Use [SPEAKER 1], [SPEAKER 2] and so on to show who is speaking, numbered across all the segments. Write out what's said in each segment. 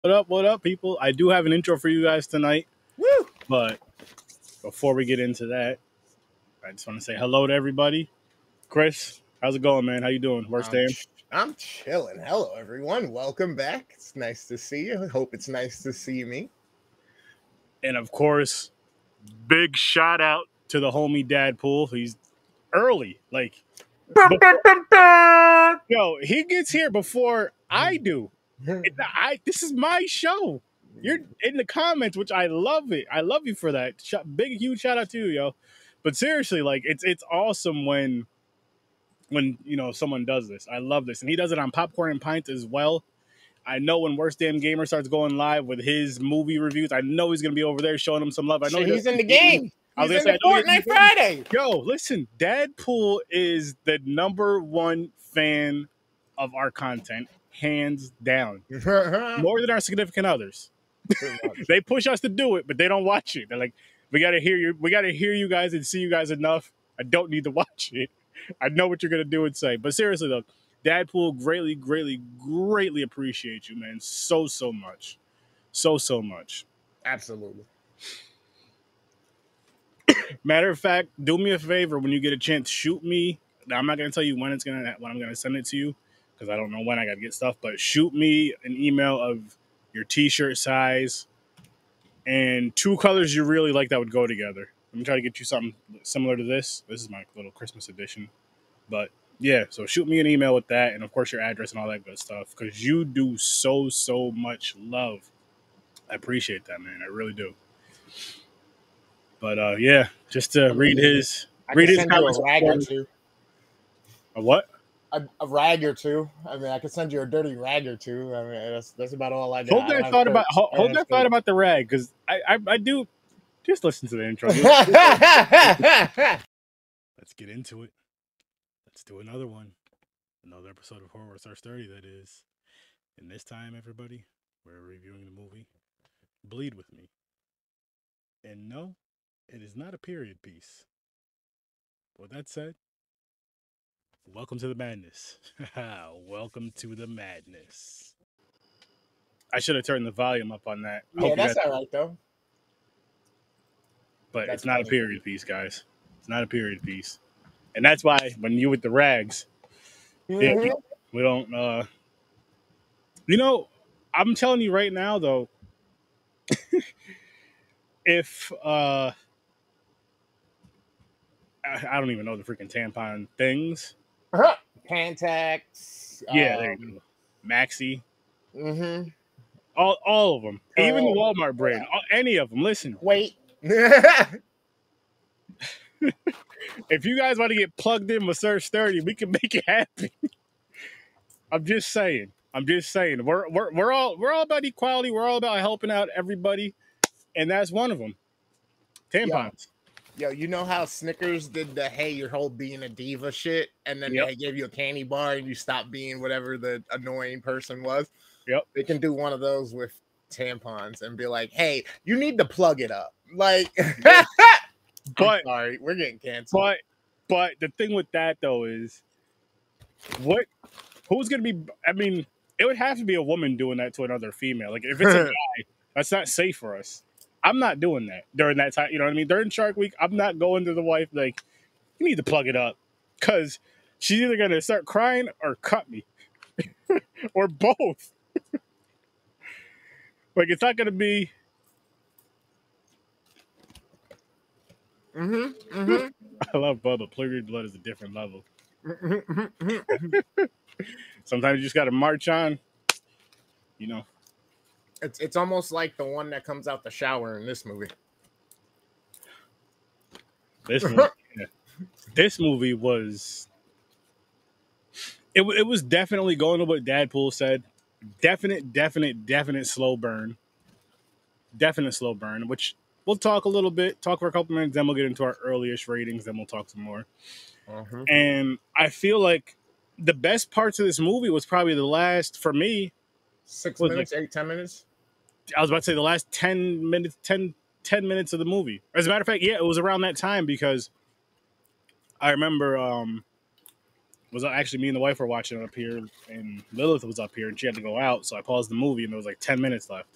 [SPEAKER 1] What up, people? I do have an intro for you guys tonight.
[SPEAKER 2] Woo!
[SPEAKER 1] But before we get into that, I just want to say hello to everybody. Chris, how's it going, man? How you doing?
[SPEAKER 2] I'm chilling. Hello, everyone. Welcome back. It's nice to see you. I hope it's nice to see me.
[SPEAKER 1] And of course, big shout out to the homie Dadpool. He's early. Yo, he gets here before I do. This is my show. You're in the comments, which I love it. I love you for that. Big, huge shout out to you, yo. But seriously, it's awesome when someone does this. I love this, and he does it on Popcorn and Pints as well. I know when Worst Damn Gamer starts going live with his movie reviews, I know he's gonna be over there showing them some love. I know
[SPEAKER 2] he's in the game. He's in the Fortnite Friday.
[SPEAKER 1] Yo, listen, Dadpool is the #1 fan of our content, hands down, more than our significant others. They push us to do it, but they don't watch it. They're like, we gotta hear you. We gotta hear you guys and see you guys enough. I don't need to watch it. I know what you're gonna do and say. But seriously though, Dadpool, greatly appreciate you, man. So much. So much.
[SPEAKER 2] Absolutely.
[SPEAKER 1] Matter of fact, do me a favor when you get a chance, shoot me. Now, I'm not gonna tell you when I'm gonna send it to you, because I don't know when I gotta get stuff, but shoot me an email of your t-shirt size and 2 colors you really like that would go together. Let me try to get you something similar to this. This is my little Christmas edition. But yeah, so shoot me an email with that, and of course your address and all that good stuff, because you do so much love. I appreciate that, man. I really do. But yeah, just to read his comments.
[SPEAKER 2] A rag or two.
[SPEAKER 1] A what?
[SPEAKER 2] A rag or two. I mean, I could send you a dirty rag or two. I mean, that's about all I got.
[SPEAKER 1] Hold that thought about the rag, because I do. Just listen to the intro. Let's get into it. Let's do another one. Another episode of Horror with SR.STURDY, that is. And this time, everybody, we're reviewing the movie Bleed With Me. And no, it is not a period piece. With that said, welcome to the madness. Welcome to the madness. I should have turned the volume up on that.
[SPEAKER 2] Yeah, that's all right, though.
[SPEAKER 1] But it's not a period piece, guys. It's not a period piece. And that's why when you with the rags, yeah, we don't, I'm telling you right now, though, if, I don't even know the freaking tampon things.
[SPEAKER 2] Pantex.
[SPEAKER 1] Yeah, there you go. Maxi. All of them. Even the Walmart brand. Any of them. Listen.
[SPEAKER 2] Wait.
[SPEAKER 1] If you guys want to get plugged in with SR.STURDY, we can make it happen. I'm just saying. We're all about equality. We're all about helping out everybody, and that's one of them. Tampons.
[SPEAKER 2] Yo, you know how Snickers did the "Hey, your whole being a diva" shit, and then they gave you a candy bar and you stopped being whatever the annoying person was?
[SPEAKER 1] Yep.
[SPEAKER 2] They can do one of those with tampons and be like, "Hey, you need to plug it up." Like,
[SPEAKER 1] but
[SPEAKER 2] sorry, we're getting canceled.
[SPEAKER 1] But the thing with that though is, who's gonna be? I mean, it would have to be a woman doing that to another female. Like, if it's a guy, that's not safe for us. I'm not doing that during that time. You know what I mean? During Shark Week, I'm not going to the wife like, you need to plug it up, because she's either gonna start crying or cut me, or both. Like, it's not gonna be. I love Bubba. Period blood is a different level. Sometimes you just got to march on. You know.
[SPEAKER 2] It's almost like the one that comes out the shower in this movie.
[SPEAKER 1] This movie was. It was definitely going to what Dadpool said. Definite slow burn. Definite slow burn, which we'll talk a for a couple minutes, then we'll get into our early-ish ratings, then we'll talk some more. And I feel like the best parts of this movie was probably the last, for me,
[SPEAKER 2] 6 minutes, 10 minutes.
[SPEAKER 1] I was about to say the last 10 minutes of the movie. As a matter of fact, yeah, it was around that time, because I remember was actually me and the wife were watching it up here, and Lilith was up here, and she had to go out, so I paused the movie, and there was like 10 minutes left.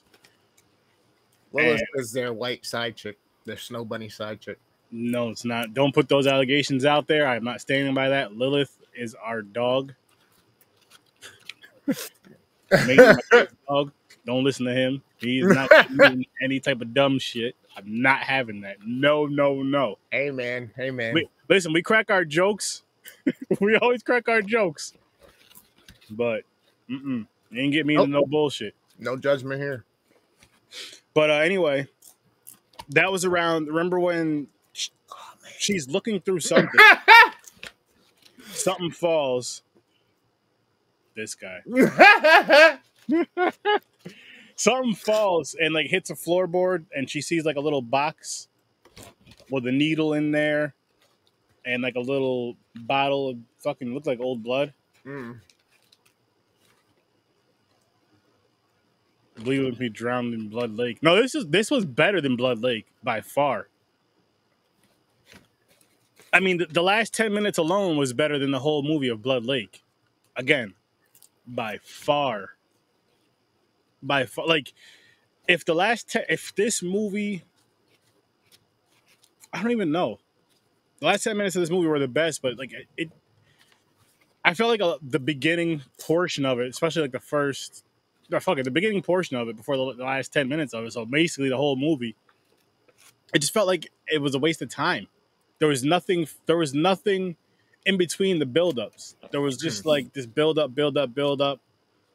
[SPEAKER 2] Lilith is their white side chick, their snow bunny side chick.
[SPEAKER 1] No, it's not. Don't put those allegations out there. I'm not standing by that. Lilith is our dog. Dog. Don't listen to him. He's not doing any type of dumb shit. I'm not having that. No, no, no.
[SPEAKER 2] Hey, man. Hey, man.
[SPEAKER 1] Listen, we crack our jokes. We always crack our jokes. But, you ain't get me into no bullshit.
[SPEAKER 2] No judgment here.
[SPEAKER 1] But anyway, that was around, remember when she's looking through something. Something falls. This guy. Something falls and like hits a floorboard, and she sees like a little box with a needle in there and like a little bottle of fucking looks like old blood. I believe it would be drowned in Blood Lake. No, this was better than Blood Lake by far. I mean, the last 10 minutes alone was better than the whole movie of Blood Lake. Again, by far. By far. Like, if this movie, I don't even know. The last 10 minutes of this movie were the best, but like I felt like the beginning portion of it, especially like the beginning portion of it before the last 10 minutes of it. So basically the whole movie, it just felt like it was a waste of time. There was nothing in between the buildups. There was just like this build up.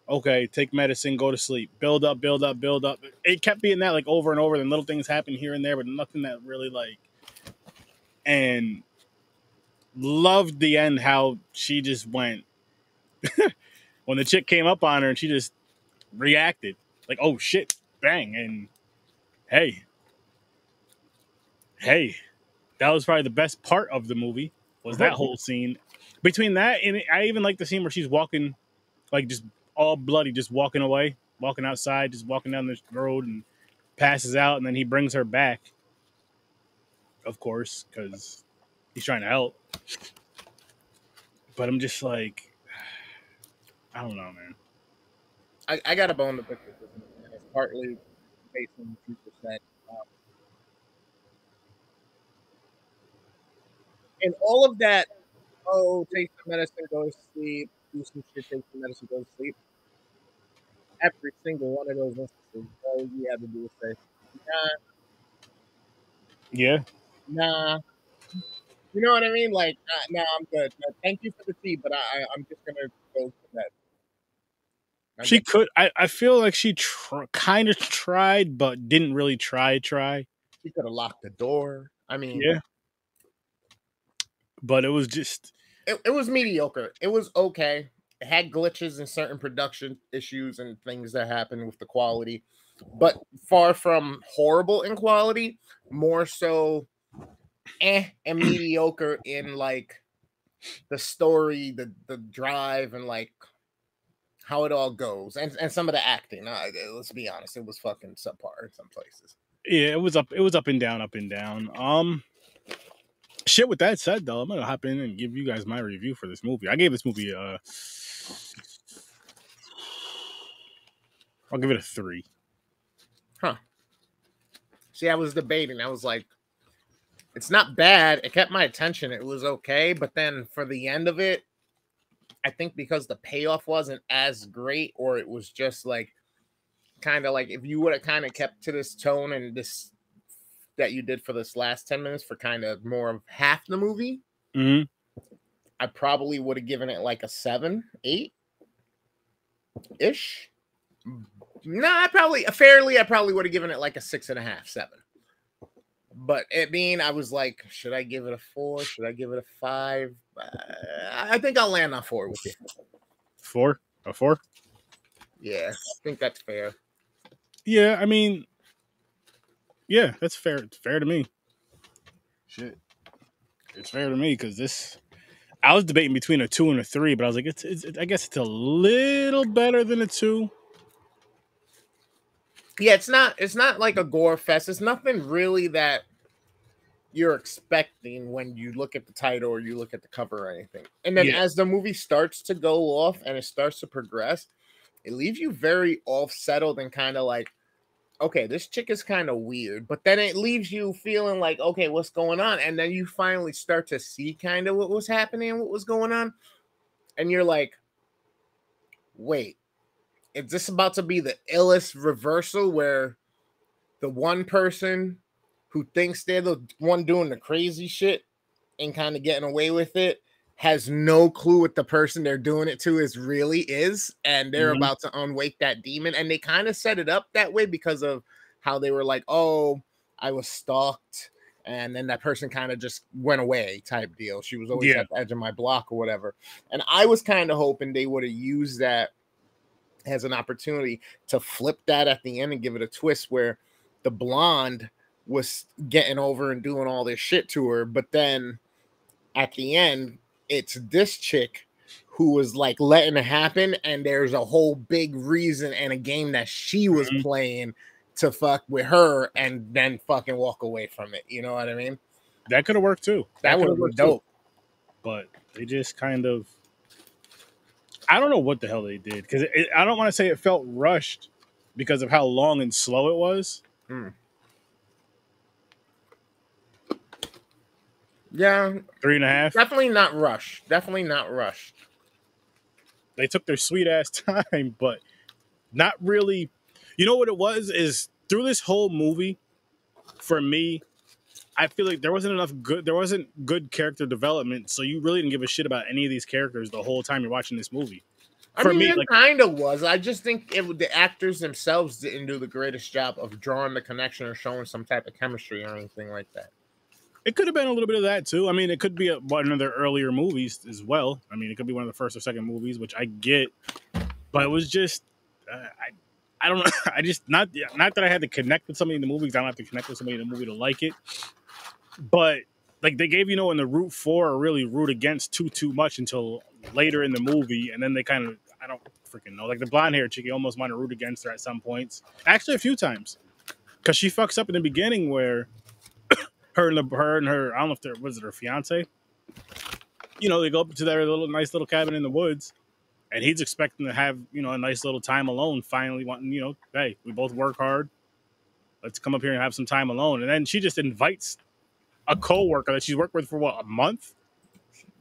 [SPEAKER 1] Okay, take medicine, go to sleep. Build up. It kept being that like over and over. Then little things happen here and there, but nothing that really like. And loved the end how she just went when the chick came up on her and she just reacted like, oh shit, bang, and hey, that was probably the best part of the movie was that whole scene. Between that and I even like the scene where she's walking like just all bloody, just walking away, walking outside, just walking down the road and passes out, and then he brings her back, of course, because he's trying to help. But I'm just like, I don't know, man.
[SPEAKER 2] I got a bone to pick with this movie, and it's partly based on what you just said. And all of that, take the medicine, go to sleep, do some shit, take the medicine, go to sleep. Every single one of those instances, all you had to do was say, nah. You know what I mean? Like, nah, I'm good. Thank you for the tea, but I'm just going to go to bed.
[SPEAKER 1] She could. I feel like she kind of tried, but didn't really try.
[SPEAKER 2] She could have locked the door. I mean,
[SPEAKER 1] yeah. But it was just.
[SPEAKER 2] It was mediocre. It was okay. It had glitches and certain production issues and things that happened with the quality, but far from horrible in quality. More so, and mediocre in like the story, the drive, and like how it all goes, and some of the acting. Let's be honest, it was fucking subpar in some places.
[SPEAKER 1] Yeah, it was up and down. Shit. With that said, though, I'm gonna hop in and give you guys my review for this movie. I gave this movie I'll give it a 3.
[SPEAKER 2] Huh. See, I was debating. I was like, it's not bad. It kept my attention. It was okay, but then for the end of it, I think because the payoff wasn't as great, or it was just like kind of like if you would have kind of kept to this tone and this that you did for this last 10 minutes for kind of more of half the movie, I probably would have given it like a 7, 8 ish. Nah, I probably would have given it like a 6.5, 7. But it being, I was like, should I give it a 4? Should I give it a 5? I think I'll land on 4 with you.
[SPEAKER 1] 4? A 4?
[SPEAKER 2] Yeah, I think that's fair.
[SPEAKER 1] Yeah, I mean, yeah, that's fair. It's fair to me. Shit, it's fair to me because I was debating between a 2 and a 3, but I was like, I guess it's a little better than a 2.
[SPEAKER 2] Yeah, it's not like a gore fest. It's nothing really that you're expecting when you look at the title or you look at the cover or anything. And then
[SPEAKER 1] Yeah.
[SPEAKER 2] as the movie starts to go off and it starts to progress, it leaves you very off settled and kind of like, okay, this chick is kind of weird, but then it leaves you feeling like, okay, what's going on? And then you finally start to see kind of what was happening, what was going on. And you're like, wait, is this about to be the illest reversal where the one person who thinks they're the one doing the crazy shit and kind of getting away with it has no clue what the person they're doing it to really is, and they're about to unwake that demon? And they kind of set it up that way because of how they were like, oh, I was stalked, and then that person kind of just went away type deal. She was always at the edge of my block or whatever. And I was kind of hoping they would have used that as an opportunity to flip that at the end and give it a twist where the blonde was getting over and doing all this shit to her, but then at the end it's this chick who was like letting it happen, and there's a whole big reason and a game that she was playing to fuck with her and then fucking walk away from it. You know what I mean?
[SPEAKER 1] That could have worked too.
[SPEAKER 2] That would have been dope.
[SPEAKER 1] But they just kind of, I don't know what the hell they did, because I don't want to say it felt rushed because of how long and slow it was.
[SPEAKER 2] Yeah.
[SPEAKER 1] 3.5.
[SPEAKER 2] Definitely not rushed. Definitely not rushed.
[SPEAKER 1] They took their sweet ass time, but not really. You know what it was? Is through this whole movie, for me, I feel like there wasn't good character development, so you really didn't give a shit about any of these characters the whole time you're watching this movie.
[SPEAKER 2] I mean, it kind of was. I just think the actors themselves didn't do the greatest job of drawing the connection or showing some type of chemistry or anything like that.
[SPEAKER 1] It could have been a little bit of that too. I mean, it could be one of their earlier movies as well. I mean, it could be one of the first or second movies, which I get, but it was just, I don't know. I just not that I had to connect with somebody in the movies. I don't have to connect with somebody in the movie to like it, but like they gave in the root for or really root against too much until later in the movie, and then they kind of, I don't freaking know. Like the blonde hair chick, you almost want to root against her at some points. Actually, a few times, because she fucks up in the beginning where. Her and her, I don't know if was it her fiance? They go up to their nice little cabin in the woods, and he's expecting to have, a nice little time alone, finally wanting, hey, we both work hard. Let's come up here and have some time alone. And then she just invites a coworker that she's worked with for a month?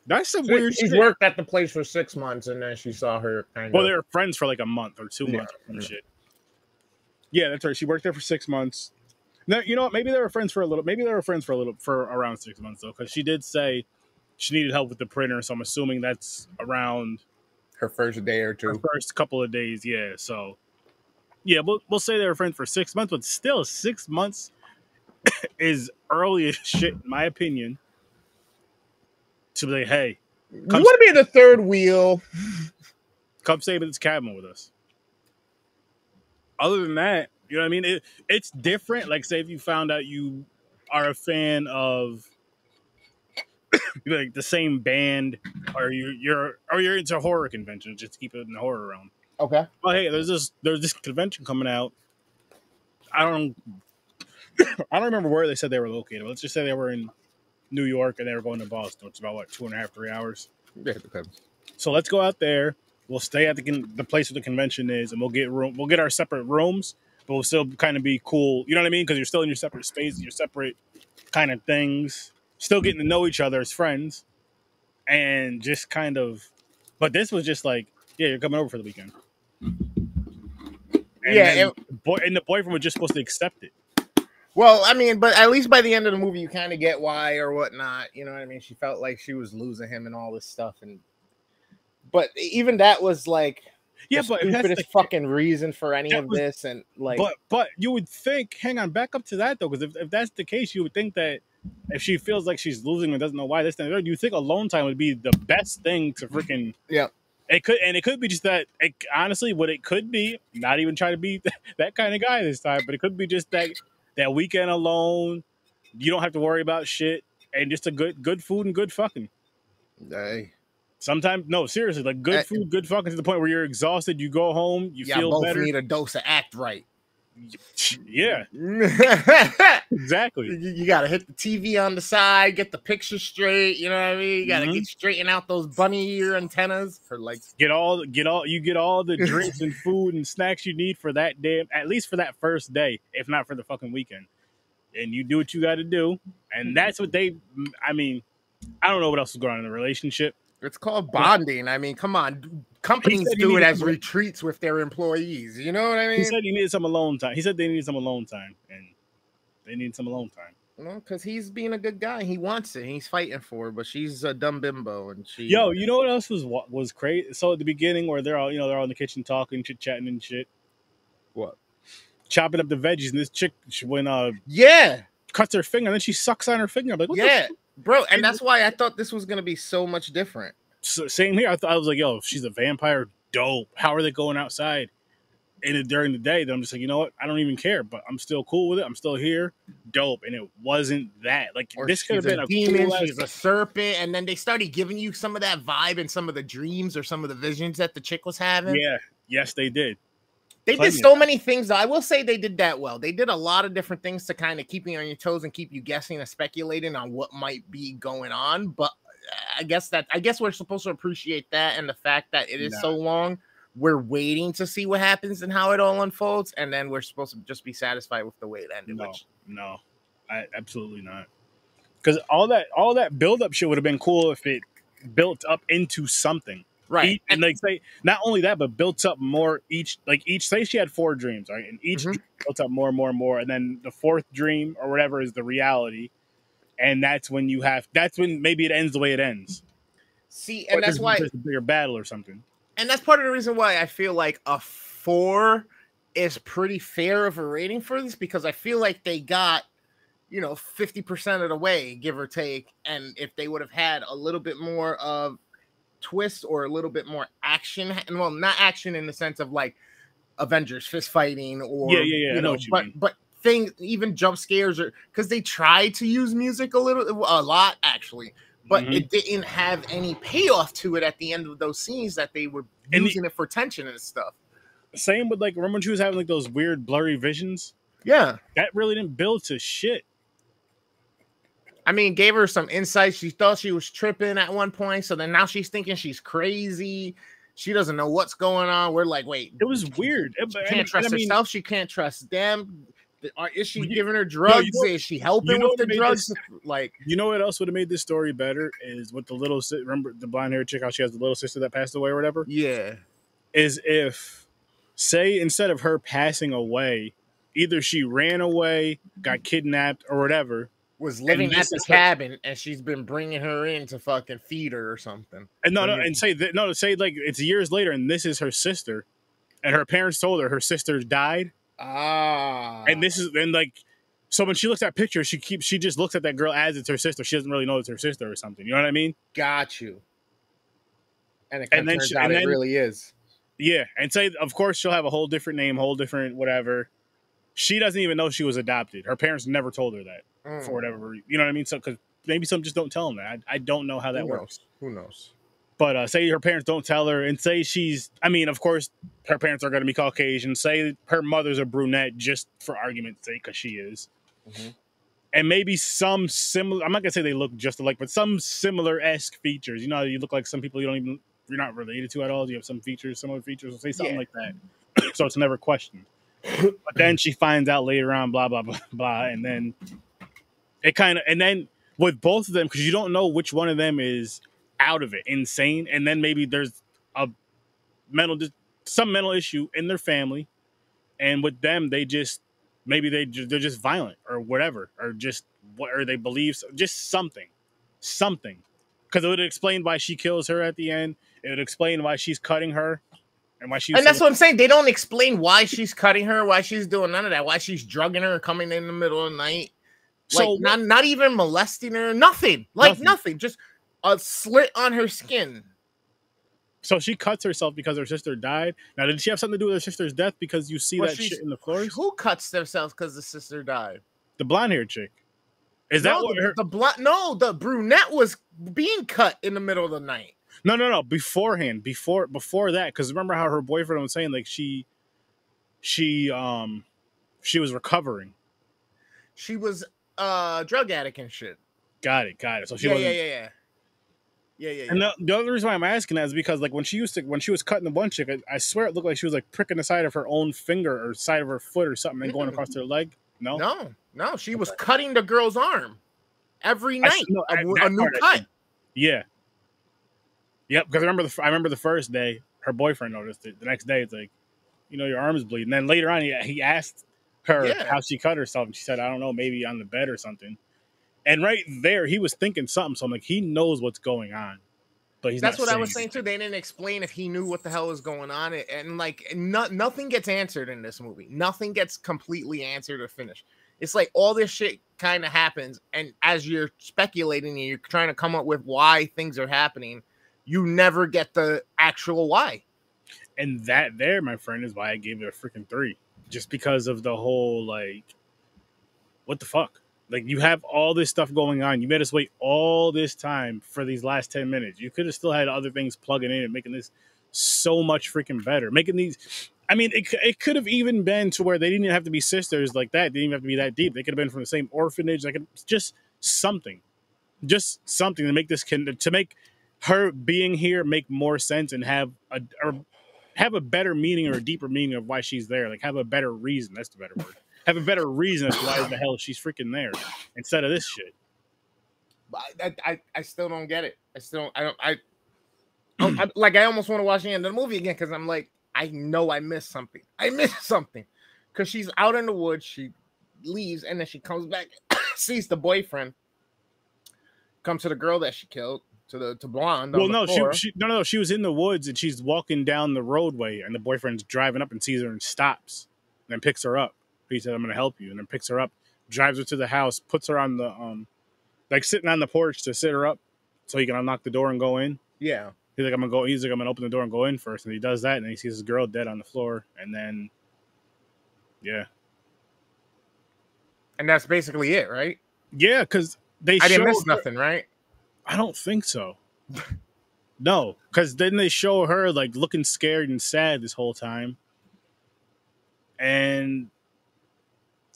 [SPEAKER 1] That's some weird shit.
[SPEAKER 2] She's worked at the place for 6 months, and then she saw her
[SPEAKER 1] Well, they were friends for like a month or 2 months or shit. Yeah, that's right. She worked there for 6 months. No, you know what? Maybe they were friends for a little. Maybe they were friends for around 6 months though, because she did say she needed help with the printer. So I'm assuming that's around
[SPEAKER 2] her first day or two,
[SPEAKER 1] her first couple of days. Yeah. So yeah, we'll say they were friends for 6 months, but still 6 months is early as shit in my opinion. To be like, hey,
[SPEAKER 2] you want to be the third wheel?
[SPEAKER 1] Come stay in this cabin with us. Other than that. You know what I mean? It's different. Like, say if you found out you are a fan of like the same band, or you're into horror conventions, just keep it in the horror realm.
[SPEAKER 2] Okay.
[SPEAKER 1] Well, hey, there's this convention coming out. I don't remember where they said they were located. Let's just say they were in New York and they were going to Boston. It's about what, 2.5, 3 hours.
[SPEAKER 2] Yeah, it depends.
[SPEAKER 1] So let's go out there. We'll stay at the place where the convention is, and we'll get our separate rooms. But we'll still kind of be cool. You know what I mean? Because you're still in your separate space, your separate kind of things. Still getting to know each other as friends. And just kind of... But this was just like, yeah, you're coming over for the weekend. And the boyfriend was just supposed to accept it.
[SPEAKER 2] Well, I mean, but at least by the end of the movie, you kind of get why or whatnot. You know what I mean? She felt like she was losing him and all this stuff. But even that was like...
[SPEAKER 1] Yeah,
[SPEAKER 2] but stupidest fucking reason for any of this, and like,
[SPEAKER 1] but you would think, hang on, back up to that though, because if that's the case, you would think that if she feels like she's losing and doesn't know why this thing, you think alone time would be the best thing to freaking.
[SPEAKER 2] Yeah,
[SPEAKER 1] it could be just that. Honestly, what it could be, not even trying to be that kind of guy this time, but it could be just that weekend alone. You don't have to worry about shit, and just a good food and good fucking.
[SPEAKER 2] Hey.
[SPEAKER 1] Sometimes, no, seriously, like good food, good fucking to the point where you're exhausted. You go home, you feel
[SPEAKER 2] both
[SPEAKER 1] better.
[SPEAKER 2] Need a dose of Act Right.
[SPEAKER 1] Yeah, exactly.
[SPEAKER 2] You got to hit the TV on the side, get the picture straight. You know what I mean? You got to get straighten out those bunny ear antennas for like
[SPEAKER 1] get all the drinks and food and snacks you need for that day, at least for that first day, if not for the fucking weekend. And you do what you got to do, and that's what they. I mean, I don't know what else is going on in the relationship.
[SPEAKER 2] It's called bonding. I mean, come on. Companies do it as retreats with their employees. You know what I mean?
[SPEAKER 1] He said he needed some alone time. He said they needed some alone time, and they need some alone time.
[SPEAKER 2] Well, because he's being a good guy. He wants it. He's fighting for it, but she's a dumb bimbo, and she.
[SPEAKER 1] Yo, you know what else was crazy? So at the beginning, where they're all in the kitchen talking, chit chatting and shit.
[SPEAKER 2] What?
[SPEAKER 1] Chopping up the veggies, and this chick cuts her finger, and then she sucks on her finger. I'm like, what the
[SPEAKER 2] bro, and that's why I thought this was gonna be so much different.
[SPEAKER 1] So, same here. I was like, yo, if she's a vampire, dope. How are they going outside during the day? Then I'm just like, you know what? I don't even care, but I'm still cool with it. I'm still here, dope. And it wasn't that. Like,
[SPEAKER 2] or
[SPEAKER 1] this could have been a
[SPEAKER 2] demon. She's a serpent, and then they started giving you some of that vibe and some of the dreams or some of the visions that the chick was having.
[SPEAKER 1] Yeah, yes, they did.
[SPEAKER 2] They did so many things, though. I will say they did that well. They did a lot of different things to kind of keep you on your toes and keep you guessing and speculating on what might be going on. But I guess we're supposed to appreciate that, and the fact that it is so long. We're waiting to see what happens and how it all unfolds, and then we're supposed to just be satisfied with the way it ended.
[SPEAKER 1] No, absolutely not. Because all that build-up shit would have been cool if it built up into something.
[SPEAKER 2] Right.
[SPEAKER 1] And like say not only that, but built up more each say she had 4 dreams, right? And each dream built up more and more and more. And then the 4th dream or whatever is the reality. And that's when maybe it ends the way it ends.
[SPEAKER 2] See, and that's why
[SPEAKER 1] there's a bigger battle or something.
[SPEAKER 2] And that's part of the reason why I feel like a 4 is pretty fair of a rating for this, because I feel like they got, 50% of the way, give or take. And if they would have had a little bit more of twist or a little bit more action, and well, not action in the sense of like Avengers fist fighting or but things, even jump scares, or because they tried to use music a lot actually, but it didn't have any payoff to it at the end of those scenes that they were using it for tension and stuff.
[SPEAKER 1] Same with like, remember when she was having like those weird blurry visions?
[SPEAKER 2] Yeah,
[SPEAKER 1] that really didn't build to shit.
[SPEAKER 2] I mean, gave her some insight. She thought she was tripping at one point, so then now she's thinking she's crazy. She doesn't know what's going on. We're like, wait,
[SPEAKER 1] it was weird.
[SPEAKER 2] She can't trust herself. She can't trust them. Is she giving her drugs? Is she helping with the drugs? Like,
[SPEAKER 1] you know what else would have made this story better is with the little. Remember the blonde hair chick? How she has the little sister that passed away or whatever.
[SPEAKER 2] Yeah,
[SPEAKER 1] is if say instead of her passing away, either she ran away, got kidnapped, or whatever.
[SPEAKER 2] Was living at the cabin, and she's been bringing her in to fucking feed her or something.
[SPEAKER 1] And say like it's years later, and this is her sister, and her parents told her sister died. And this is like, so when she looks at pictures, she just looks at that girl as it's her sister. She doesn't really know it's her sister or something. You know what I mean?
[SPEAKER 2] Got you. And it turns out it really is.
[SPEAKER 1] Yeah, and say of course she'll have a whole different name, whole different whatever. She doesn't even know she was adopted. Her parents never told her that for whatever, you know what I mean? So, because maybe some just don't tell them that. I don't know how that works.
[SPEAKER 2] Who knows?
[SPEAKER 1] But say her parents don't tell her, and say of course, her parents are going to be Caucasian. Say her mother's a brunette, just for argument's sake, because she is. And maybe some similar, I'm not going to say they look just alike, but some similar-esque features. You know, you look like some people you're not related to at all. You have some features, similar features. So say something like that. So it's never questioned. But then she finds out later on, blah, blah, blah, blah. And then and then with both of them, because you don't know which one of them is out of it, insane. And then maybe there's some mental issue in their family. And with them, they're just violent or whatever, or they believe just something. Because it would explain why she kills her at the end. It would explain why she's cutting her. And
[SPEAKER 2] that's what I'm saying. They don't explain why she's cutting her, why she's doing none of that, why she's drugging her, coming in the middle of the night. So not even molesting her, nothing. Nothing. Just a slit on her skin.
[SPEAKER 1] So she cuts herself because her sister died. Now, did she have something to do with her sister's death? Because you see that shit in the floors.
[SPEAKER 2] Who cuts themselves because the sister died?
[SPEAKER 1] The blonde-haired chick. Is that what
[SPEAKER 2] the brunette was being cut in the middle of the night.
[SPEAKER 1] No. Beforehand, before that, because remember how her boyfriend was saying like she She was recovering.
[SPEAKER 2] She was drug addict and shit.
[SPEAKER 1] Got it. So she
[SPEAKER 2] Yeah,
[SPEAKER 1] wasn't.
[SPEAKER 2] Yeah.
[SPEAKER 1] And the other reason why I'm asking that is because like when she was cutting the one chick, I swear it looked like she was like pricking the side of her own finger or side of her foot or something and going across her leg. No,
[SPEAKER 2] She was cutting the girl's arm every night. A new cut.
[SPEAKER 1] Yeah. Yep. Because I remember the first day her boyfriend noticed it. The next day it's like, your arm is bleeding. And then later on he asked her how she cut herself, and she said, I don't know, maybe on the bed or something. And right there, he was thinking something. So I'm like, he knows what's going on, but he's. That's
[SPEAKER 2] what I was saying too. They didn't explain if he knew what the hell was going on, and like nothing gets answered in this movie. Nothing gets completely answered or finished. It's like all this shit kind of happens, and as you're speculating and you're trying to come up with why things are happening, you never get the actual why.
[SPEAKER 1] And that there, my friend, is why I gave it a freaking 3. Just because of the whole, like, what the fuck? Like, you have all this stuff going on. You made us wait all this time for these last 10 minutes. You could have still had other things plugging in and making this so much freaking better. Making these... I mean, it could have even been to where they didn't even have to be sisters like that. They didn't even have to be that deep. They could have been from the same orphanage. Like, just something. Just something to make this... To make her being here make more sense and have a better meaning or a deeper meaning of why she's there. Like, have a better reason. That's the better word. Have a better reason as to why the hell she's freaking there instead of this shit.
[SPEAKER 2] I still don't get it. I almost want to watch the end of the movie again because I'm like, I know I missed something. Because she's out in the woods. She leaves and then she comes back, sees the boyfriend come to the girl that she killed. To blonde.
[SPEAKER 1] Well, no, she was in the woods and she's walking down the roadway and the boyfriend's driving up and sees her and stops and then picks her up. He said, I'm going to help you. And then picks her up, drives her to the house, puts her on the, like sitting on the porch to sit her up so he can unlock the door and go in.
[SPEAKER 2] Yeah.
[SPEAKER 1] He's like, I'm going to open the door and go in first. And he does that. And then he sees his girl dead on the floor. And then, yeah.
[SPEAKER 2] And that's basically it, right?
[SPEAKER 1] Yeah, because I
[SPEAKER 2] didn't miss nothing, right?
[SPEAKER 1] I don't think so. No, because then they show her like looking scared and sad this whole time. And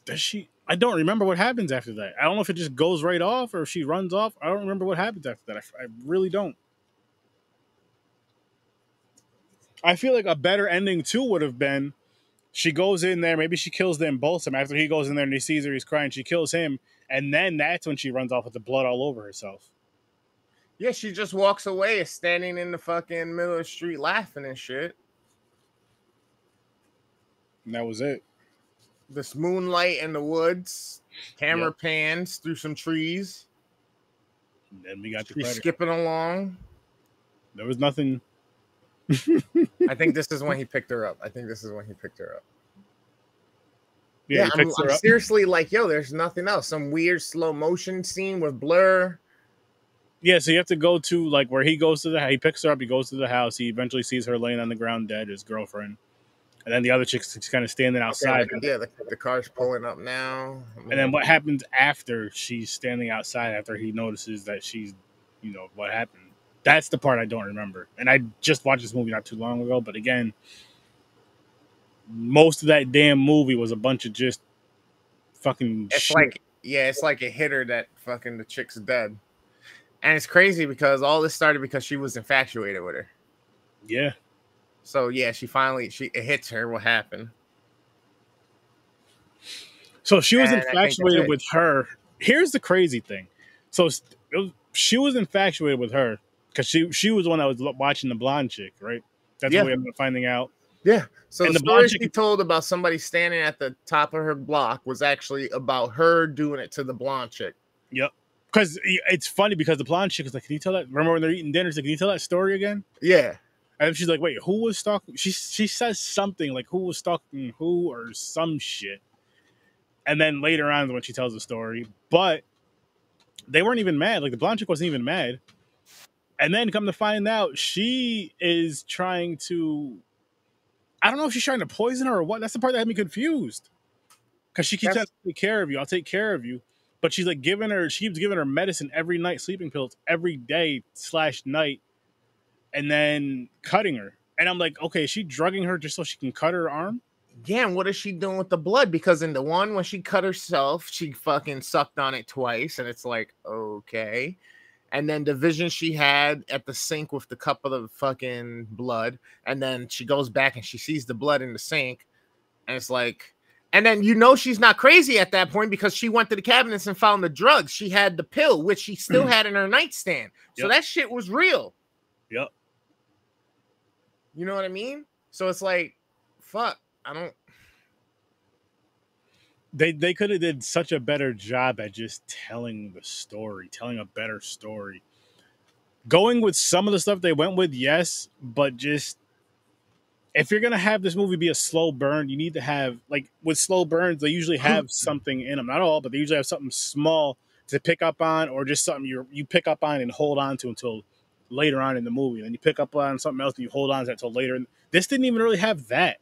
[SPEAKER 1] I don't remember what happens after that. I don't know if it just goes right off or if she runs off. I don't remember what happens after that. I really don't. I feel like a better ending too would have been she goes in there, maybe she kills them both. After he goes in there and he sees her, he's crying, she kills him. And then that's when she runs off with the blood all over herself.
[SPEAKER 2] Yeah, she just walks away, standing in the fucking middle of the street laughing and shit.
[SPEAKER 1] And that was it.
[SPEAKER 2] This moonlight in the woods, camera pans through some trees.
[SPEAKER 1] And then we got the
[SPEAKER 2] She's skipping along.
[SPEAKER 1] There was nothing.
[SPEAKER 2] I think this is when he picked her up.
[SPEAKER 1] Yeah,
[SPEAKER 2] I'm seriously like, yo, there's nothing else. Some weird slow motion scene with blur.
[SPEAKER 1] Yeah, so you have to go to like where he goes to he picks her up, he goes to the house, he eventually sees her laying on the ground dead, his girlfriend. And then the other chick's kind of standing outside.
[SPEAKER 2] Okay, yeah, the car's pulling up now.
[SPEAKER 1] And then what happens after she's standing outside after he notices that she's, what happened? That's the part I don't remember. And I just watched this movie not too long ago, but again, most of that damn movie was a bunch of just fucking shit.
[SPEAKER 2] It's like a hitter that fucking the chick's dead. And it's crazy because all this started because she was infatuated with her.
[SPEAKER 1] Yeah.
[SPEAKER 2] So yeah, it hits her. What happened?
[SPEAKER 1] So she was infatuated with her. Here's the crazy thing. So she was infatuated with her because she was the one that was watching the blonde chick, right? That's what we ended up finding out.
[SPEAKER 2] Yeah. So the story she told about somebody standing at the top of her block was actually about her doing it to the blonde chick.
[SPEAKER 1] Yep. Because it's funny because the blonde chick was like, can you tell that? Remember when they're eating dinner? She's like, can you tell that story again?
[SPEAKER 2] Yeah.
[SPEAKER 1] And she's like, wait, who was stalking? She says something like, who was stalking who or some shit. And then later on is when she tells the story. But they weren't even mad. Like, the blonde chick wasn't even mad. And then come to find out, she is trying to... I don't know if she's trying to poison her or what. That's the part that had me confused. Because she keeps saying, I'll take care of you. I'll take care of you. But she's like she keeps giving her medicine every night, sleeping pills every day / night. And then cutting her. And I'm like, okay, is she drugging her just so she can cut her arm?
[SPEAKER 2] Yeah, and what is she doing with the blood? Because in the one when she cut herself, she fucking sucked on it twice, and it's like, okay. And then the vision she had at the sink with the cup of the fucking blood, and then she goes back and she sees the blood in the sink, and it's like, and then you know she's not crazy at that point because she went to the cabinets and found the drugs. She had the pill, which she still had in her nightstand. So that shit was real.
[SPEAKER 1] Yep.
[SPEAKER 2] You know what I mean? So it's like, fuck. I don't.
[SPEAKER 1] They could have did such a better job at just telling the story, telling a better story. Going with some of the stuff they went with, yes, but just if you're gonna have this movie be a slow burn, you need to have, like, with slow burns, they usually have something in them. Not all, but they usually have something small to pick up on, or just something you pick up on and hold on to until later on in the movie. And then you pick up on something else and you hold on to that until later. This didn't even really have that.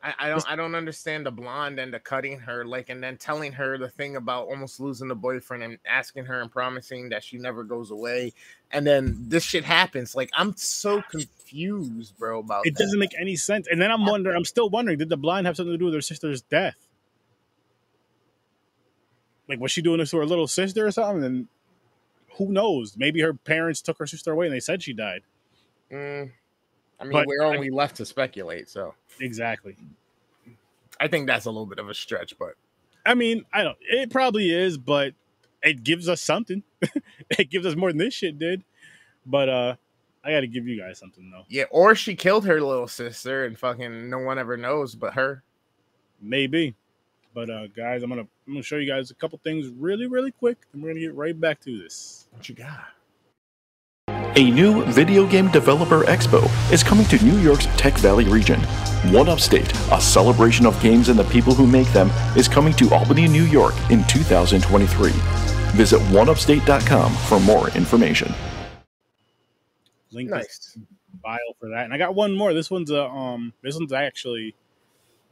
[SPEAKER 2] I don't understand the blonde and the cutting her, like, and then telling her the thing about almost losing the boyfriend and asking her and promising that she never goes away, and then this shit happens. Like, I'm so confused, bro, about
[SPEAKER 1] it. Doesn't make any sense. And then I'm still wondering, did the blonde have something to do with her sister's death? Like, was she doing this to her little sister or something? And who knows? Maybe her parents took her sister away and they said she died.
[SPEAKER 2] I mean, we're only left to speculate, so.
[SPEAKER 1] Exactly.
[SPEAKER 2] I think that's a little bit of a stretch, but.
[SPEAKER 1] I mean, it probably is, but it gives us something. It gives us more than this shit did. But I got to give you guys something, though.
[SPEAKER 2] Yeah, or she killed her little sister and fucking no one ever knows but her.
[SPEAKER 1] Maybe. But, guys, I'm gonna show you guys a couple things really, really quick, and we're going to get right back to this.
[SPEAKER 2] What you got?
[SPEAKER 3] A new video game developer expo is coming to New York's Tech Valley region. One Upstate, a celebration of games and the people who make them, is coming to Albany, New York in 2023. Visit oneupstate.com for more information.
[SPEAKER 1] Link nice bio for that. And I got one more. This one's actually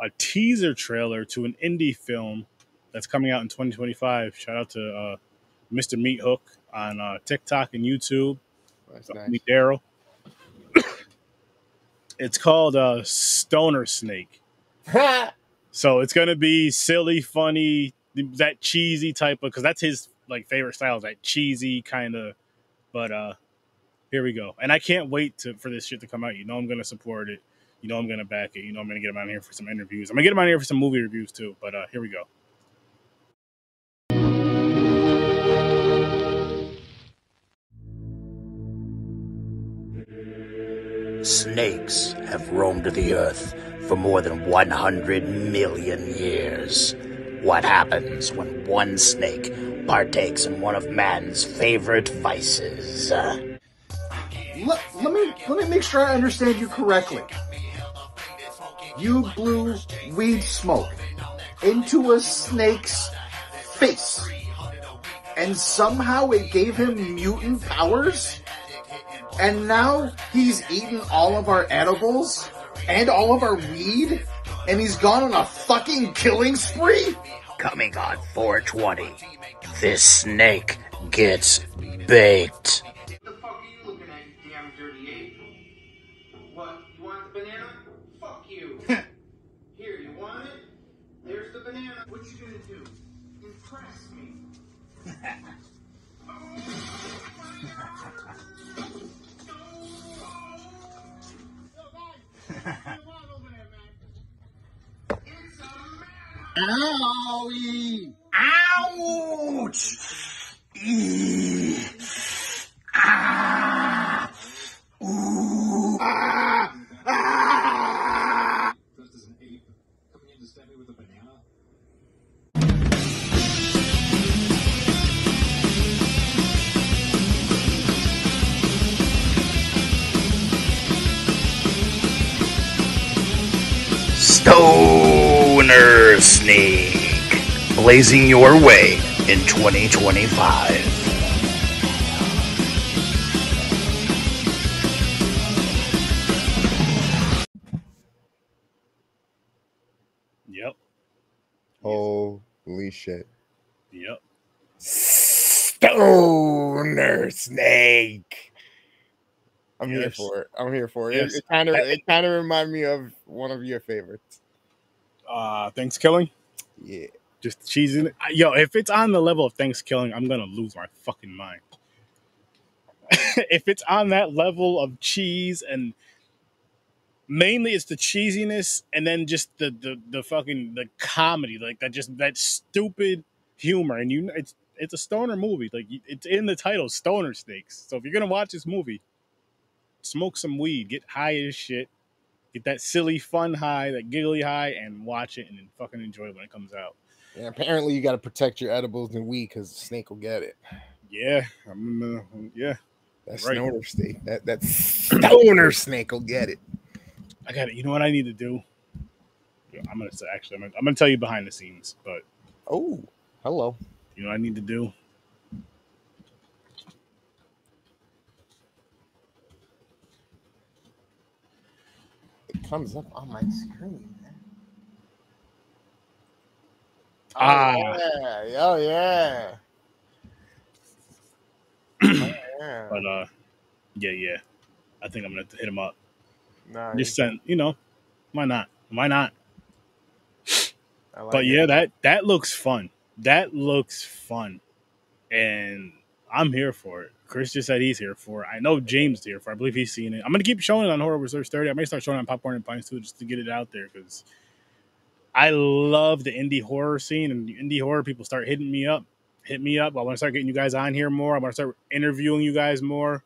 [SPEAKER 1] a teaser trailer to an indie film that's coming out in 2025. Shout out to Mr. Meat Hook on TikTok and YouTube.
[SPEAKER 2] That's nice.
[SPEAKER 1] Meet Daryl. It's called Stoner Snake. So it's gonna be silly, funny, that cheesy type of, because that's his like favorite style, that cheesy kind of. But here we go, and I can't wait for this shit to come out. You know I'm gonna support it. You know I'm gonna back it. You know I'm gonna get him out here for some interviews. I'm gonna get him out here for some movie reviews too. But here we go.
[SPEAKER 4] Snakes have roamed the earth for more than 100 million years. What happens when one snake partakes in one of man's favorite vices?
[SPEAKER 5] Let me make sure I understand you correctly. You blew weed smoke into a snake's face, and somehow it gave him mutant powers? And now he's eaten all of our edibles and all of our weed, and he's gone on a fucking killing spree?
[SPEAKER 4] Coming on 420, this snake gets baked.
[SPEAKER 6] What the fuck are you looking at, you damn dirty ape? What, you want the banana? Fuck you. Here, you want it? There's the banana. What you gonna do? Impress me.
[SPEAKER 5] Owie! Ouch! Eee. Ah! Ooh! Ah! Ah!
[SPEAKER 7] Dressed as an ape, coming in to stab me with a banana.
[SPEAKER 4] Stoner Snake, blazing your way in 2025.
[SPEAKER 1] Yep.
[SPEAKER 2] Holy shit.
[SPEAKER 1] Yep.
[SPEAKER 2] Stoner Snake. I'm here
[SPEAKER 1] Yes.
[SPEAKER 2] for it. I'm here for it.
[SPEAKER 1] Yes.
[SPEAKER 2] It kind of reminds me of one of your favorites.
[SPEAKER 1] Thanksgiving.
[SPEAKER 2] Yeah.
[SPEAKER 1] Just cheesing it. Yo, if it's on the level of Thanksgiving, I'm gonna lose my fucking mind. If it's on that level of cheese, and mainly it's the cheesiness, and then just the fucking the comedy, like that stupid humor, and it's a stoner movie. Like it's in the title, Stoner Snakes. So if you're gonna watch this movie, smoke some weed, get high as shit, get that silly fun high, that giggly high, and watch it and then fucking enjoy it when it comes out.
[SPEAKER 2] Yeah, apparently you got to protect your edibles and weed because the snake will get it.
[SPEAKER 1] Yeah, yeah.
[SPEAKER 2] That
[SPEAKER 1] Right.
[SPEAKER 2] stoner snake, that stoner snake will get it.
[SPEAKER 1] I got it. You know what I need to do? I'm gonna tell you behind the scenes, but
[SPEAKER 2] Oh, hello.
[SPEAKER 1] you know what I need to do?
[SPEAKER 2] It comes up on my screen.
[SPEAKER 1] Ah.
[SPEAKER 2] Yeah. Oh yeah. Oh, yeah.
[SPEAKER 1] But yeah. I think I'm gonna have to hit him up.
[SPEAKER 2] Nah,
[SPEAKER 1] Just send, why not? Why not?
[SPEAKER 2] I like
[SPEAKER 1] But
[SPEAKER 2] it.
[SPEAKER 1] yeah, that looks fun. That looks fun, and I'm here for it. Chris just said he's here for it. I know James is here for it. I believe he's seen it. I'm gonna keep showing it on Horror with Sir Sturdy. I may start showing it on Popcorn and Pints too, just to get it out there, because I love the indie horror scene, and indie horror people start hitting me up. Hit me up. I want to start getting you guys on here more. I want to start interviewing you guys more.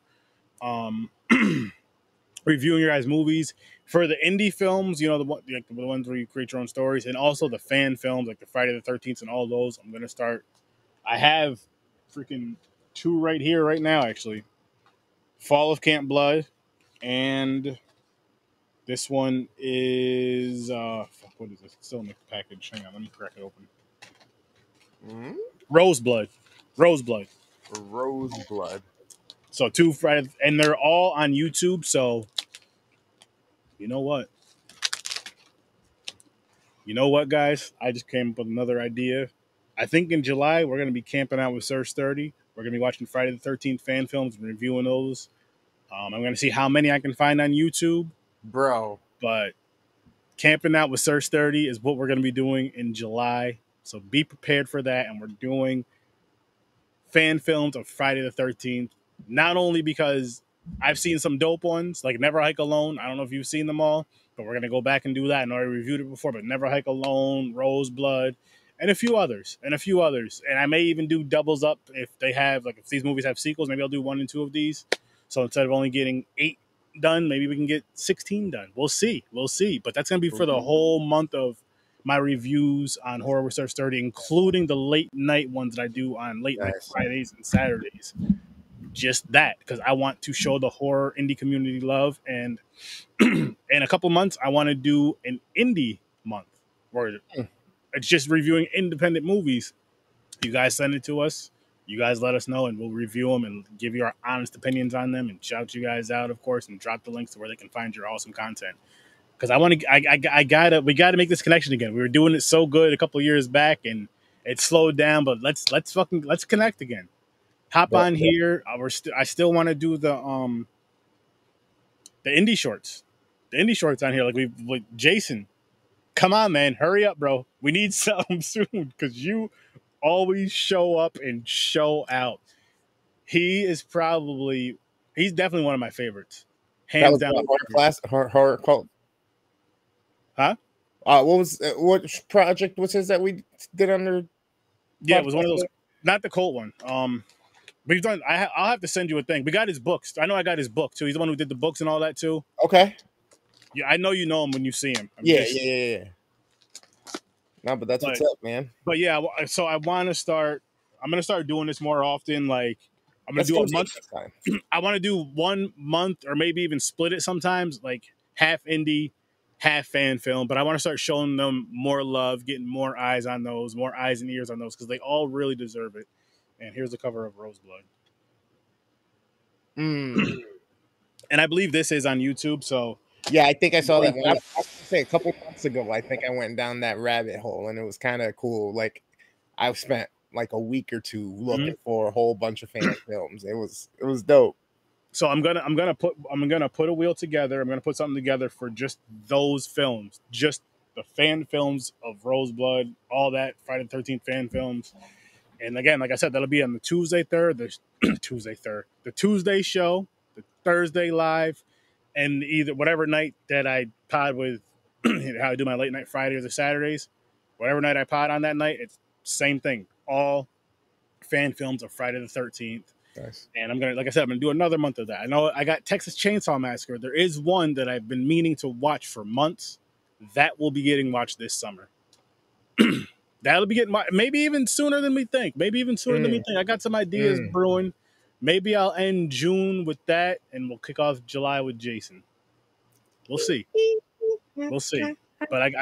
[SPEAKER 1] Reviewing your guys' movies for the indie films, the ones where you create your own stories, and also the fan films like the Friday the 13th and all those. I'm gonna start. I have freaking 2 right here, right now, actually. Fall of Camp Blood, and this one is what is this? It's still in the package. Hang on, let me crack it open.
[SPEAKER 2] Mm-hmm.
[SPEAKER 1] Roseblood.
[SPEAKER 2] Roseblood.
[SPEAKER 1] So 2 Friday, and they're all on YouTube. So you know what? You know what, guys? I just came up with another idea. I think in July we're gonna be camping out with Sir Sturdy. We're gonna be watching Friday the 13th fan films and reviewing those. I'm gonna see how many I can find on YouTube,
[SPEAKER 2] Bro.
[SPEAKER 1] but camping out with Sir Sturdy is what we're gonna be doing in July. So be prepared for that, and we're doing fan films of Friday the 13th. Not only because I've seen some dope ones, like Never Hike Alone. I don't know if you've seen them all, but we're going to go back and do that. I know I reviewed it before, but Never Hike Alone, Roseblood, and a few others. And I may even do doubles up if they have, like, if these movies have sequels, maybe I'll do 1 and 2 of these. So instead of only getting 8 done, maybe we can get 16 done. We'll see. But that's going to be for the whole month of my reviews on Horror with Sir Sturdy, including the late night ones that I do on late night Fridays and Saturdays. Just that, because I want to show the horror indie community love. And in a couple months, I want to do an indie month where it's just reviewing independent movies. You guys send it to us. You guys let us know, and we'll review them and give you our honest opinions on them, and shout you guys out, of course, and drop the links to where they can find your awesome content. Because we gotta make this connection again. We were doing it so good a couple of years back, and it slowed down. But let's connect again. Hop on here. I still want to do the indie shorts. The indie shorts on here, like Jason. Come on, man, hurry up, bro. We need something soon, because you always show up and show out. He's definitely one of my favorites, hands down.
[SPEAKER 2] Horror cult.
[SPEAKER 1] Huh?
[SPEAKER 2] What project was his that we did under?
[SPEAKER 1] Yeah, it was one of those. Not the cult one. We've done. I'll have to send you a thing. We got his books. I know I got his book too. He's the one who did the books and all that too.
[SPEAKER 2] Okay.
[SPEAKER 1] Yeah, I know you know him when you see him.
[SPEAKER 2] Yeah. No, but that's what's up, man.
[SPEAKER 1] But yeah, so I want to start. I'm gonna start doing this more often. Like I'm gonna do a month. I want to do 1 month, or maybe even split it sometimes, like half indie, half fan film. But I want to start showing them more love, getting more eyes on those, more eyes and ears on those, because they all really deserve it. And here's the cover of Roseblood. And I believe this is on YouTube. So
[SPEAKER 2] yeah, I think I saw that. I was say a couple months ago, I think I went down that rabbit hole, and it was kind of cool. Like I spent like a week or 2 looking for a whole bunch of fan films. It was dope.
[SPEAKER 1] So I'm gonna put a wheel together. I'm gonna put something together for just those films, just the fan films of Roseblood, all that Friday the 13th fan films. And again, like I said, that'll be on the Tuesday the Tuesday show, the Thursday live, and either whatever night that I pod with, how I do my late night Fridays or Saturdays, whatever night I pod on that night, it's same thing. All fan films of Friday the 13th.
[SPEAKER 2] Nice.
[SPEAKER 1] And I'm gonna, like I said, I'm gonna do another month of that. I know I got Texas Chainsaw Massacre. There is one that I've been meaning to watch for months. That will be getting watched this summer. That'll be getting maybe even sooner than we think. I got some ideas brewing. Maybe I'll end June with that, and we'll kick off July with Jason. We'll see. But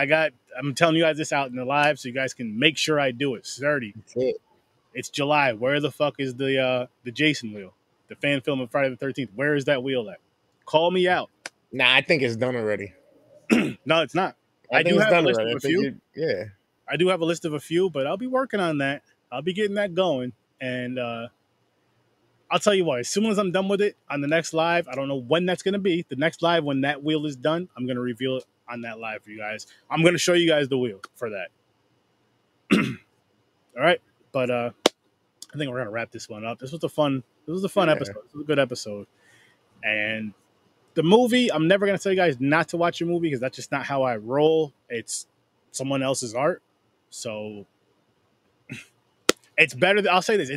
[SPEAKER 1] I'm telling you guys this out in the live so you guys can make sure I do it. Sturdy. It's July. Where the fuck is the Jason wheel? The fan film of Friday the 13th. Where is that wheel at? Call me out.
[SPEAKER 2] Nah, I think it's done already.
[SPEAKER 1] No, it's not. I do have a list of a few. Yeah. I do have a list of a few, but I'll be working on that. I'll be getting that going. And I'll tell you what, as soon as I'm done with it on the next live, I don't know when that's going to be. The next live, when that wheel is done, I'm going to reveal it on that live for you guys. I'm going to show you guys the wheel for that. All right. But I think we're going to wrap this one up. This was a fun episode. This was a good episode. And the movie, I'm never going to tell you guys not to watch a movie because that's just not how I roll. It's someone else's art. So it's better. I'll say this.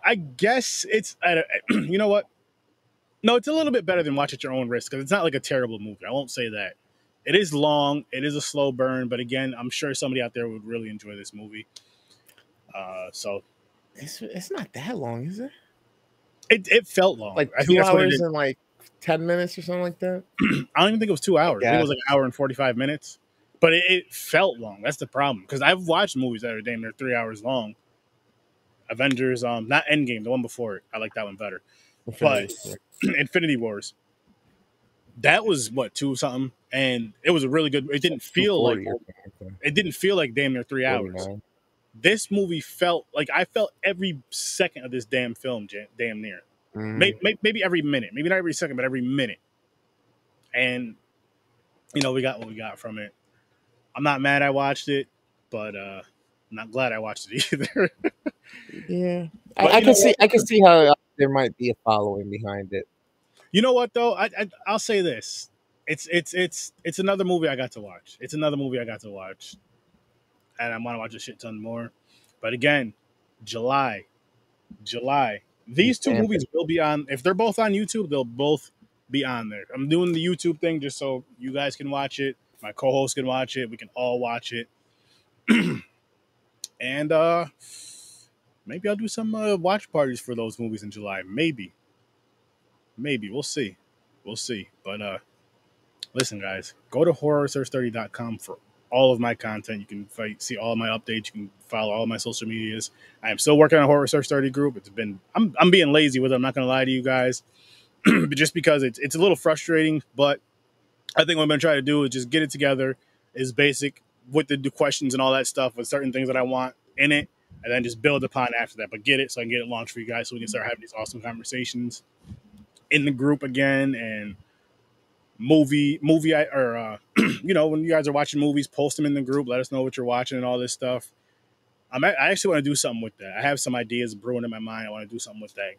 [SPEAKER 1] I guess it's, you know what? No, it's a little bit better than watch at your own risk because it's not like a terrible movie. I won't say that. It is long. It is a slow burn. But again, I'm sure somebody out there would really enjoy this movie. So
[SPEAKER 2] it's not that long, is it?
[SPEAKER 1] It felt long.
[SPEAKER 2] Like 2 hours and like 10 minutes or something like that?
[SPEAKER 1] I don't even think it was 2 hours. I think it was like an hour and 45 minutes. But it felt long. That's the problem. Because I've watched movies that are damn near 3 hours long. Avengers, not Endgame, the one before it. I like that one better. But Infinity Wars. That was what, 2 something? And it was a really good. It didn't feel like damn near 3 hours.
[SPEAKER 2] 49. This
[SPEAKER 1] movie felt like I felt every second of this damn film, damn near. Maybe every minute. Maybe not every second, but every minute. And we got what we got from it. I'm not mad I watched it, but I'm not glad I watched it either.
[SPEAKER 2] Yeah, I can see how there might be a following behind it.
[SPEAKER 1] You know what though? I'll say this: it's another movie I got to watch. And I want to watch a shit ton more. But again, July. These 2 movies will be on. If they're both on YouTube, they'll both be on there. I'm doing the YouTube thing just so you guys can watch it. My co-host can watch it. We can all watch it. And maybe I'll do some watch parties for those movies in July. Maybe. We'll see. But listen, guys, go to HorrorWithSir.STURDY.com for all of my content. You can see all my updates. You can follow all my social medias. I am still working on a Horror Sir Sturdy group. I'm being lazy with it. I'm not going to lie to you guys, but just because it's a little frustrating. But I think what I'm going to try to do is just get it together. Is basic with the questions and all that stuff with certain things that I want in it, and then just build upon after that. But get it so I can get it launched for you guys, so we can start having these awesome conversations in the group again and. When you guys are watching movies, post them in the group. Let us know what you're watching and all this stuff. I actually want to do something with that. I have some ideas brewing in my mind. I want to do something with that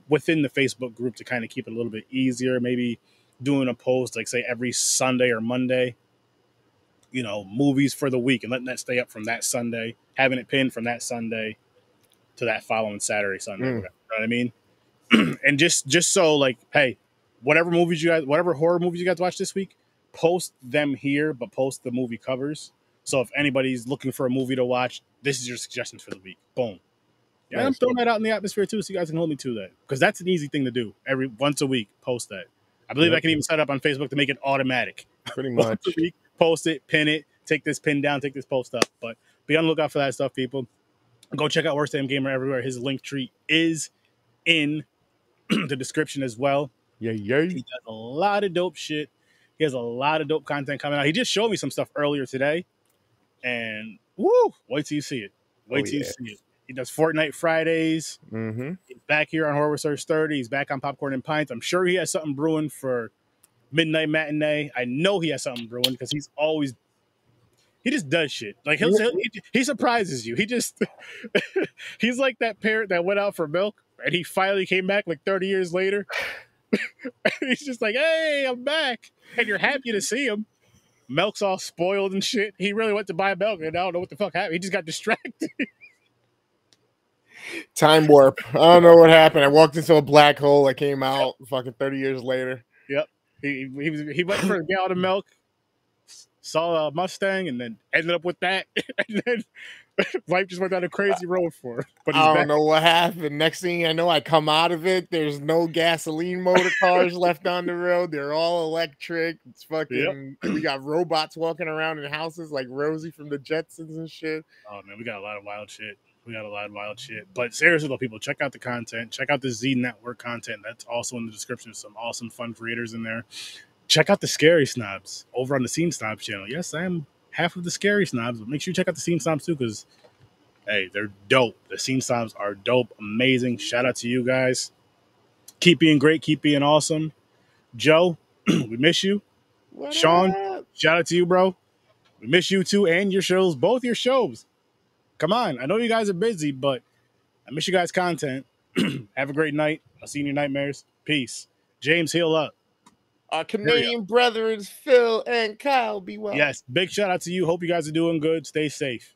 [SPEAKER 1] within the Facebook group to kind of keep it a little bit easier. Maybe doing a post like say every Sunday or Monday. Movies for the week and letting that stay up from that Sunday, having it pinned from that Sunday to that following Saturday, Sunday. You know what I mean? And just so like, hey. Whatever horror movies you guys watch this week, post them here, but post the movie covers. So if anybody's looking for a movie to watch, this is your suggestions for the week. Boom. Yeah, I'm throwing that out in the atmosphere too, so you guys can hold me to that. Because that's an easy thing to do. Once a week, post that. I believe I can even set up on Facebook to make it automatic.
[SPEAKER 2] Pretty much.
[SPEAKER 1] Once a week, post it, pin it, take this pin down, take this post up. But be on the lookout for that stuff, people. Go check out Worst Damn Gamer everywhere. His link tree is in the description as well.
[SPEAKER 2] Yeah.
[SPEAKER 1] He does a lot of dope shit. He has a lot of dope content coming out. He just showed me some stuff earlier today. And woo, wait till you see it. See it. He does Fortnite Fridays. He's back here on Horror with Sir Sturdy. He's back on Popcorn and Pints. I'm sure he has something brewing for Midnight Matinee. I know he has something brewing because he just does shit. Like he surprises you. He just he's like that parent that went out for milk and he finally came back like 30 years later. He's just like, hey, I'm back. And you're happy to see him. Milk's all spoiled and shit. He really went to buy milk and I don't know what the fuck happened. He just got distracted.
[SPEAKER 2] Time warp. I don't know what happened. I walked into a black hole. I came out fucking 30 years later.
[SPEAKER 1] Yep. He went for a gallon of milk, saw a Mustang, and then ended up with that. And then life just went down a crazy road for him. But
[SPEAKER 2] I don't know what happened. Next thing I know, I come out of it. There's no gasoline motor cars left on the road. They're all electric. It's fucking. We got robots walking around in houses like Rosie from the Jetsons and shit.
[SPEAKER 1] Oh man, we got a lot of wild shit. But seriously though, people, check out the content. Check out the Z Network content. That's also in the description. Some awesome fun creators in there. Check out the Scary Snobs over on the Scene Snobs channel. Yes, I am half of the Scary Snobs, but make sure you check out the Scene Snobs too, because hey, they're dope. The Scene Snobs are dope, amazing. Shout out to you guys. Keep being great, keep being awesome. Joe, we miss you.
[SPEAKER 2] What
[SPEAKER 1] Sean,
[SPEAKER 2] up?
[SPEAKER 1] shout out to you, bro. We miss you too, and your shows, both your shows. Come on, I know you guys are busy, but I miss you guys' content. Have a great night. I'll see you in your nightmares. Peace. James, heal up.
[SPEAKER 2] Our Canadian brethren, Phil and Kyle, be well.
[SPEAKER 1] Yes, big shout out to you. Hope you guys are doing good. Stay safe.